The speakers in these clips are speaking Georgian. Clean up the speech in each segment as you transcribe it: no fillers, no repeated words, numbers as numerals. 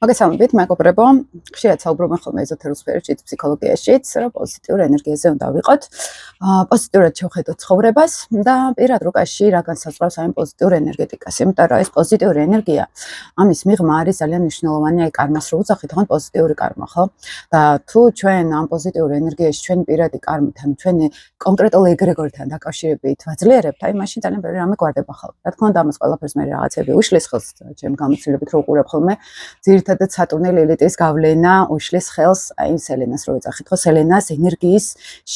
მოგესალმებით, მეგობრებო. ხშირად საუბრობენ ხოლმე ეზოთერულ სფეროშიც, ფსიქოლოგიაშიც, რომ პოზიტიურ ენერგიაზე უნდა ვიყოთ. პოზიტიურად შევხედოთ ცხოვრებას და პირად რუკაში რა განსაზღვრავს ამ პოზიტიურ ენერგეტიკას. იმიტომ რომ ეს პოზიტიური ენერგია, ამის მიღმა არის ძალიან მნიშვნელოვანი, აი კარმას რო უძახით, ხო, პოზიტიური კარმა, ხო? და თუ ჩვენ ამ პოზიტიურ ენერგიაში ჩვენი პირადი კარმით, ანუ ჩვენი კონკრეტულ ეგრეგორთან დაკავშირებით ვაძლიერებთ, აი მაშინ ძალიან ბევრი რამე გვარდება ხოლმე. რა თქმა უნდა, ამას ყველაფერს მე რაღაცები უშლის ხელს, ჩემ გამოცდილებით რო უყურებ ხოლმე, ძირითადად სატურნი ლილიტის გავლენა უშლის ხელს აი სელენას რო ეძახით, ხო, სელენას ენერგიის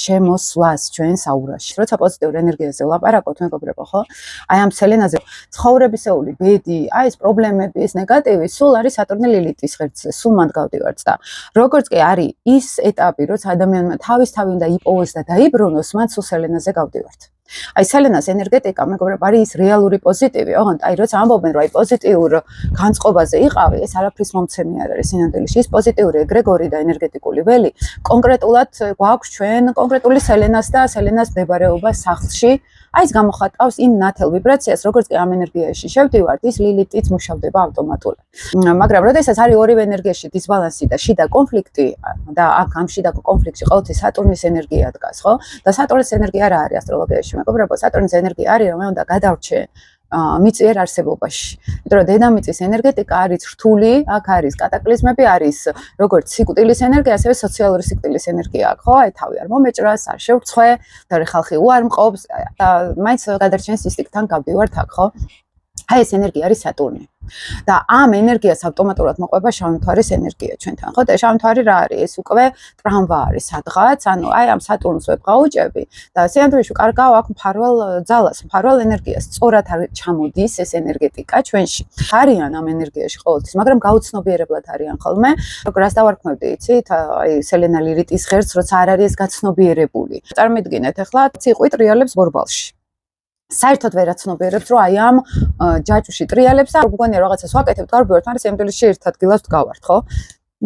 შემოსვლას ჩვენს აურაში. როცა პოზიტიურ ენერგიაზე ვლაპარაკობთ, მეგობრებო, ხო? აი ამ სელენაზე ცხოვრებისეული ბედი, აი ეს პრობლემები, ეს ნეგატივი, სულ არის სატურნი ლილიტის ღერძზე, სულ მანდ გავდივართ და როგორც კი არის ის ეტაპი, როცა ადამიანმა თავისთავად უნდა იპოვოს და დაიბრუნოს, მან სულ სელენაზე გავდივართ. აი სელენას ენერგეტიკა, მეგობრებო, არის ის რეალური პოზიტივი, ოღონდ აი როცა ამბობენ, რომ აი პოზიტიურ განწყობაზე იყავი, ეს არაფრის მომცემი არ არის სინამდვილეში. ის პოზიტიური ეგრეგორი და ენერგეტიკული ველი კონკრეტულად გვაქვს ჩვენ კონკრეტული სელენას და სელენას მდებარეობა სახლში. აი ეს გამოხატავს იმ ნათელ ვიბრაციას, როგორც კი ამ ენერგიაში შევდივართ, ის ლილიტიც მუშავდება ავტომატურად. მაგრამ როდესაც არის ორივე ენერგიაში დისბალანსი და შიდა კონფლიქტი და აქ ამ შიდა კონფლიქტში ყოველთვის სატურნის ენერგია დგას, ხო? და სატურნის ენერგია რა არის ასტროლოგიაში, მეგობრებო? სატურნის ენერგია არის, რომ მე უნდა გადავრჩე მიწიერ არსებობაში. იმიტომ რომ დედამიწის ენერგეტიკა არის რთული, აქ არის კატაკლიზმები, არის როგორც სიკვდილის ენერგია, ასევე სოციალური სიკვდილის ენერგია აქვს, ხო? აი თავი არ მომეჭრას, არ შევრცხვე, და ხალხი უარმყობს და მაინც გადარჩენს ისტიკთან გავდივართ აქ, ხო? აი ეს ენერგია არის სატურნი. და ამ ენერგიას ავტომატურად მოყვება შავი მთვარის ენერგია ჩვენთან, ხო? და შავი მთვარი რა არის? ეს უკვე ტრამვა არის სადღაც, ანუ აი ამ სატურნს ვებღაუჭები და სინამდვილეში კარგავ აქ მფარველ ძალას, მფარველ ენერგიას. სწორად ჩამოდის ეს ენერგეტიკა ჩვენში. არიან ამ ენერგიაში ყოველთვის, მაგრამ გაუცნობიერებლად არიან ხოლმე. რას დავარქმევდი, იცით? აი სელენა ლილიტის ღერძს, როცა არ არის ეს გაცნობიერებული. წარმოვიდგინეთ ახლა ციყვი ტრიალებს ბორბალში. საერთოდ ვერაცნობიერებთ, რომ აი ამ ჯაჭვში ტრიალებს და გგონია რაღაცას ვაკეთებთ, გარბივართ, მაგრამ სინამდვილეში ერთ ადგილას ვდგავართ, ხო?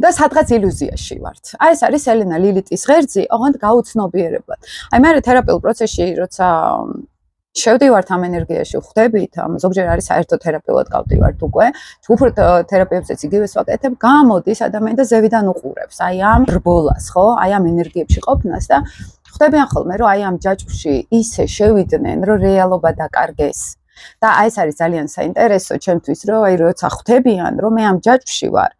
და სადღაც ილუზიაში ვართ. აი ეს არის სელენა ლილიტის ღერძი, ოღონდ გაუცნობიერებლად. აი მე თერაპიულ პროცესში, როცა შევდივართ ამ ენერგიაში, ხვდებით, ზოგჯერ არის საერთოდ თერაპიულად გავდივართ უკვე. უფრო თერაპევტებიც იგივეს ვაკეთებ, გამოდის ადამიანი და ზევიდან უყურებს აი ამ რბოლას, ხო? აი ამ ენერგიებში ყოფნას და ხვდებიან ხოლმე, რომ აი ამ ჯაჭვში ისე შევიდნენ, რომ რეალობა დაკარგეს. და აი ეს არის ძალიან საინტერესო ჩემთვის, რომ აი როცა ხვდებიან, რომ მე ამ ჯაჭვში ვარ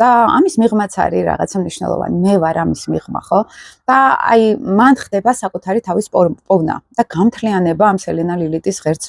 და ამის მიღმაც არის რაღაცა მნიშვნელოვანი, მე ვარ ამის მიღმა, ხო? და აი მან ხდება საკუთარი თავის პოვნა და გამთლიანება ამ სელენა ლილიტის ღერძს